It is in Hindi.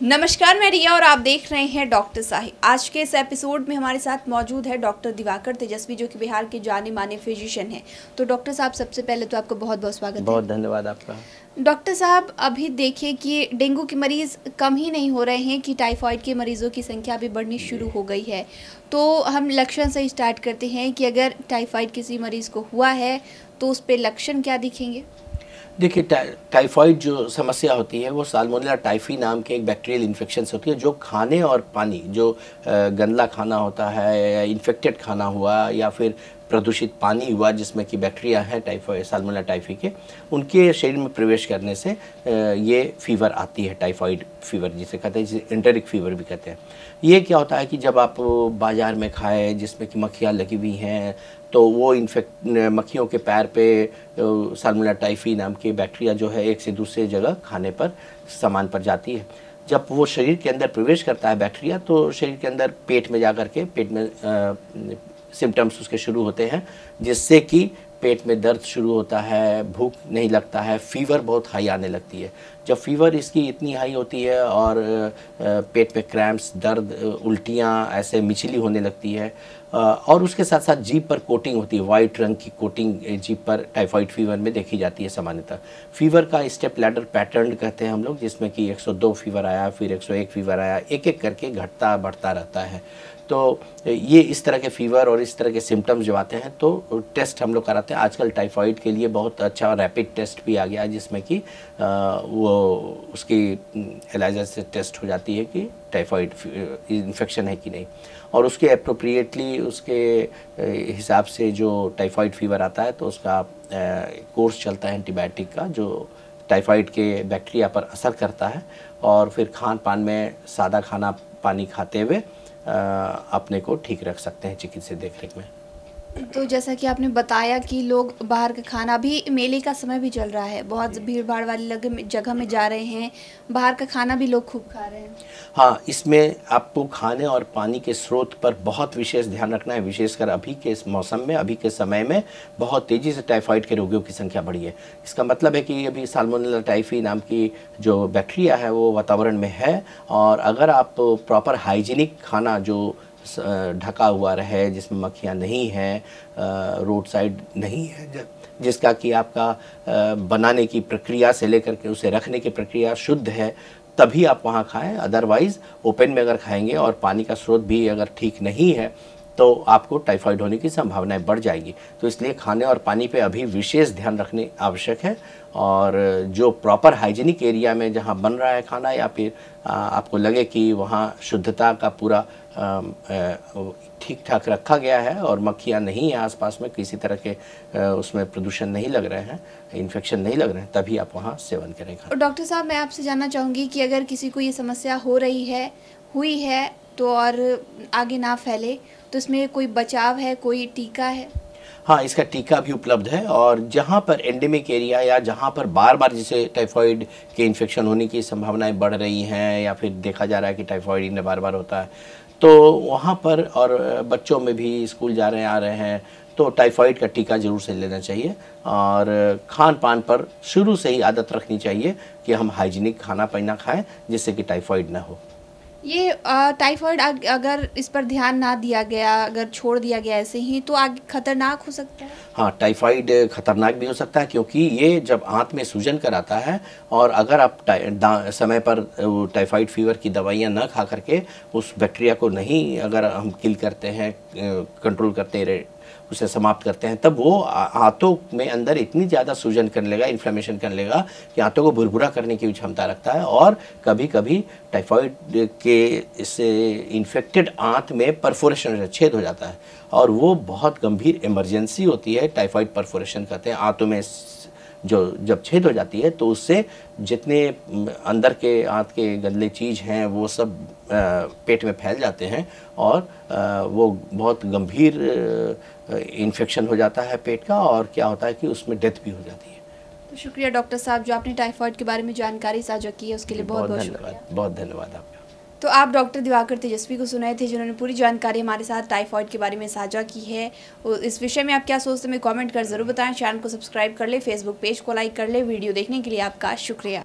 नमस्कार, मैं रिया और आप देख रहे हैं डॉक्टर साहिब। आज के इस एपिसोड में हमारे साथ मौजूद है डॉक्टर दिवाकर तेजस्वी, जो कि बिहार के जाने माने फिजिशियन हैं। तो डॉक्टर साहब, सबसे पहले तो आपका बहुत बहुत स्वागत है। बहुत धन्यवाद आपका। डॉक्टर साहब, अभी देखिए कि डेंगू के मरीज़ कम ही नहीं हो रहे हैं कि टाइफाइड के मरीज़ों की संख्या भी बढ़नी शुरू हो गई है। तो हम लक्षण से स्टार्ट करते हैं कि अगर टाइफाइड किसी मरीज़ को हुआ है तो उस पर लक्षण क्या दिखेंगे? देखिए, टाइफाइड जो समस्या होती है वो साल्मोनेला टाइफी नाम के एक बैक्टीरियल इन्फेक्शन से होती है, जो खाने और पानी, जो गंदला खाना होता है या इन्फेक्टेड खाना हुआ या फिर प्रदूषित पानी हुआ जिसमें कि बैक्टीरिया है टाइफाइड साल्मोनेला टाइफी के, उनके शरीर में प्रवेश करने से ये फीवर आती है। टाइफाइड फीवर जिसे कहते हैं, जिसे एंटेरिक फीवर भी कहते हैं। ये क्या होता है कि जब आप बाज़ार में खाएं जिसमें कि मक्खियाँ लगी हुई हैं, तो वो मक्खियों के पैर पे साल्मोनेला टाइफी नाम की बैक्टीरिया जो है एक से दूसरे जगह खाने पर सामान पर जाती है। जब वो शरीर के अंदर प्रवेश करता है बैक्टीरिया, तो शरीर के अंदर पेट में जा कर के पेट में सिम्टम्स उसके शुरू होते हैं, जिससे कि पेट में दर्द शुरू होता है, भूख नहीं लगता है, फीवर बहुत हाई आने लगती है। जब फीवर इसकी इतनी हाई होती है और पेट में क्रैम्प्स, दर्द, उल्टियाँ, ऐसे मिचली होने लगती है, और उसके साथ साथ जीभ पर कोटिंग होती है, वाइट रंग की कोटिंग जीभ पर टाइफाइड फीवर में देखी जाती है सामान्यतः। फीवर का स्टेप लैडर पैटर्न कहते हैं हम लोग, जिसमें कि 102 फीवर आया, फिर 101 फीवर आया, एक एक करके घटता बढ़ता रहता है। तो ये इस तरह के फीवर और इस तरह के सिम्टम्स जब आते हैं तो टेस्ट हम लोग कराते हैं। आजकल टाइफाइड के लिए बहुत अच्छा रैपिड टेस्ट भी आ गया है, जिसमें कि वो उसकी एलाइजा से टेस्ट हो जाती है कि टाइफाइड इन्फेक्शन है कि नहीं, और उसके अप्रोप्रिएटली उसके हिसाब से जो टाइफाइड फीवर आता है तो उसका कोर्स चलता है एंटीबायोटिक का, जो टाइफाइड के बैक्टीरिया पर असर करता है। और फिर खान पान में सादा खाना पानी खाते हुए अपने को ठीक रख सकते हैं चिकित्सीय देखरेख में। तो जैसा कि आपने बताया कि लोग बाहर का खाना, अभी मेले का समय भी चल रहा है, बहुत भीड़ भाड़ वाली जगह में जा रहे हैं, बाहर का खाना भी लोग खूब खा रहे हैं। हाँ, इसमें आपको खाने और पानी के स्रोत पर बहुत विशेष ध्यान रखना है। विशेषकर अभी के इस मौसम में, अभी के समय में बहुत तेज़ी से टाइफाइड के रोगियों की संख्या बढ़ी है। इसका मतलब है कि अभी साल्मोनेला टाइफी नाम की जो बैक्टीरिया है वो वातावरण में है, और अगर आप प्रॉपर हाइजीनिक खाना जो ढका हुआ रहे, जिसमें मक्खियाँ नहीं हैं, रोड साइड नहीं है, जिसका कि आपका बनाने की प्रक्रिया से लेकर के उसे रखने की प्रक्रिया शुद्ध है, तभी आप वहाँ खाएं। अदरवाइज़ ओपन में अगर खाएंगे और पानी का स्रोत भी अगर ठीक नहीं है तो आपको टाइफाइड होने की संभावनाएं बढ़ जाएगी। तो इसलिए खाने और पानी पे अभी विशेष ध्यान रखने आवश्यक है, और जो प्रॉपर हाइजीनिक एरिया में जहाँ बन रहा है खाना, या फिर आपको लगे कि वहाँ शुद्धता का पूरा ठीक ठाक रखा गया है और मक्खियाँ नहीं है आसपास में, किसी तरह के उसमें प्रदूषण नहीं लग रहे हैं, इन्फेक्शन नहीं लग रहे हैं, तभी आप वहाँ सेवन करें। और डॉक्टर साहब, मैं आपसे जानना चाहूँगी कि अगर किसी को ये समस्या हुई है तो और आगे ना फैले, तो इसमें कोई बचाव है, कोई टीका है? हाँ, इसका टीका भी उपलब्ध है, और जहाँ पर एंडेमिक एरिया या जहाँ पर बार बार जैसे टाइफाइड के इन्फेक्शन होने की संभावनाएं बढ़ रही हैं, या फिर देखा जा रहा है कि टाइफाइड इन्हें बार बार होता है, तो वहाँ पर, और बच्चों में भी स्कूल जा रहे हैं, आ रहे हैं, तो टाइफाइड का टीका ज़रूर से लेना चाहिए। और खान पान पर शुरू से ही आदत रखनी चाहिए कि हम हाइजीनिक खाना पीना खाएँ, जिससे कि टाइफाइड ना हो। ये टाइफाइड अगर इस पर ध्यान ना दिया गया, अगर छोड़ दिया गया ऐसे ही, तो आगे खतरनाक हो सकता है? हाँ, टाइफाइड खतरनाक भी हो सकता है, क्योंकि ये जब आंत में सूजन कराता है, और अगर आप समय पर टाइफाइड फीवर की दवाइयाँ न खा करके उस बैक्टीरिया को नहीं अगर हम किल करते हैं, कंट्रोल करते रहे, उसे समाप्त करते हैं, तब वो आंतों में अंदर इतनी ज़्यादा सूजन करने लगा, इन्फ्लेमेशन करने लगा कि आंतों को भुरभुरा करने की भी क्षमता रखता है। और कभी कभी टाइफाइड के इससे इन्फेक्टेड आंत में परफोरेशन, छेद हो जाता है, और वो बहुत गंभीर इमरजेंसी होती है। टाइफाइड परफोरेशन कहते हैं, आंतों में जो जब छेद हो जाती है तो उससे जितने अंदर के आंत के गंदले चीज़ हैं वो सब पेट में फैल जाते हैं, और वो बहुत गंभीर इन्फेक्शन हो जाता है पेट का, और क्या होता है कि उसमें डेथ भी हो जाती है। तो शुक्रिया डॉक्टर साहब, जो आपने टाइफाइड के बारे में जानकारी साझा की है उसके लिए बहुत बहुत धन्यवाद। बहुत धन्यवाद आपका। तो आप डॉक्टर दिवाकर तेजस्वी को सुनाए थे, जिन्होंने पूरी जानकारी हमारे साथ टाइफाइड के बारे में साझा की है। इस विषय में आप क्या सोचते हैं, कमेंट कर ज़रूर बताएं। चैनल को सब्सक्राइब कर ले, फेसबुक पेज को लाइक कर ले। वीडियो देखने के लिए आपका शुक्रिया।